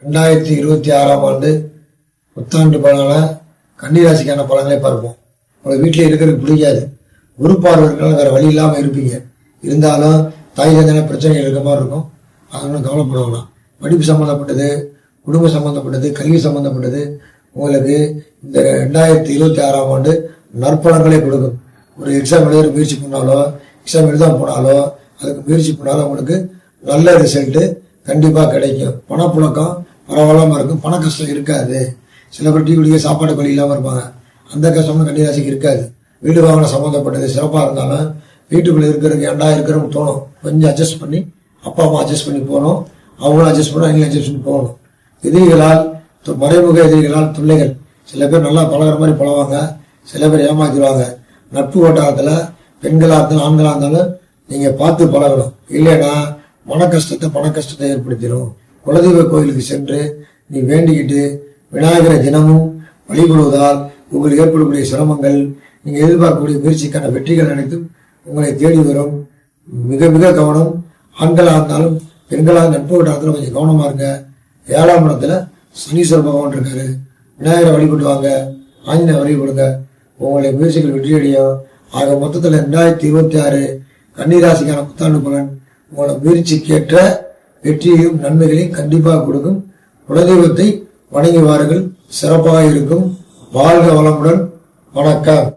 2026ஆம் ஆண்டு புத்தாண்டு பலனால கன்னிராசிக்கான பலன்களை பார்ப்போம். உங்களுக்கு வீட்டில் இருக்கிறதுக்கு பிடிக்காது, உறுப்பாளர்கள் வேற வழி இல்லாமல் இருப்பீங்க. இருந்தாலும் தாய்லாந்தான பிரச்சனைகள் இருக்க மாதிரி இருக்கும். அதனால கவலைப்படுவாங்களாம். படிப்பு சம்பந்தப்பட்டது, குடும்ப சம்பந்தப்பட்டது, கல்வி சம்பந்தப்பட்டது உங்களுக்கு இந்த 2026ஆம் ஆண்டு நற்பலன்களை கொடுக்கும். ஒரு எக்ஸாம் எழுத முயற்சி பண்ணாலோ, எக்ஸாம் எழுதாம போனாலோ, அதுக்கு முயற்சி பண்ணாலும் உங்களுக்கு நல்ல ரிசல்ட்டு கண்டிப்பாக கிடைக்கும். பணப்புழக்கம் பரவாயில்லாமல் இருக்கும், பண கஷ்டம் இருக்காது. சில பேர் டீ குடிக்க சாப்பாடு வழி இல்லாமல் இருப்பாங்க, அந்த கஷ்டமும் கன்னிராசிக்கு இருக்காது. வீடு வாங்கின சம்மந்தப்பட்டது சிறப்பாக இருந்தாலும் வீட்டுக்குள்ளே இருக்கிறதுக்கு ஏண்டா இருக்கிறவங்க தோணும். கொஞ்சம் அட்ஜஸ்ட் பண்ணி அப்பா அம்மா அட்ஜஸ்ட் பண்ணி போகணும், அவங்களும் அட்ஜஸ்ட் பண்ணணும், அவங்களும் அட்ஜஸ்ட் பண்ணி போகணும். எதிரிகளால், மறைமுக எதிரிகளால் தொல்லைகள். சில பேர் நல்லா பழகிற மாதிரி பழவாங்க, சில பேர் ஏமாத்திடுவாங்க. நட்பு வட்டாரத்தில் பெண்களாக இருந்தாலும் ஆண்களாக இருந்தாலும் நீங்கள் பார்த்து பழகணும். இல்லைன்னா பண கஷ்டத்தை ஏற்படுத்திடும். குலதெய்வ கோயிலுக்கு சென்று நீ வேண்டிக்கிட்டு விநாயகரை தினமும் வழிபடுவதால் உங்களுக்கு ஏற்படக்கூடிய சிரமங்கள், நீங்கள் எதிர்பார்க்கக்கூடிய முயற்சிக்கான வெற்றிகள் அனைத்தும் உங்களை தேடி வரும். மிக மிக கவனம். ஆண்களாக இருந்தாலும் பெண்களாக நட்பு வட்டாரத்தில் கொஞ்சம் கவனமாக இருங்க. 7ஆம் இடத்துல சனீஸ்வர பகவான் இருக்காரு. விநாயகரை வழிபடுவாங்க, ஆஞ்சநேயரை வழிபடுங்க, உங்களுடைய முயற்சிகள் வெற்றியடையும். ஆக மொத்தத்தில் 2026 கன்னிராசிக்கான புத்தாண்டு பலன் உங்களோட முயற்சிக்கேற்ற வெற்றியையும் நன்மைகளையும் கண்டிப்பாக கொடுக்கும். குலதெய்வத்தை வணங்கி வாருங்கள், சிறப்பாக இருக்கும். வாழ்க வளமுடன். வணக்கம்.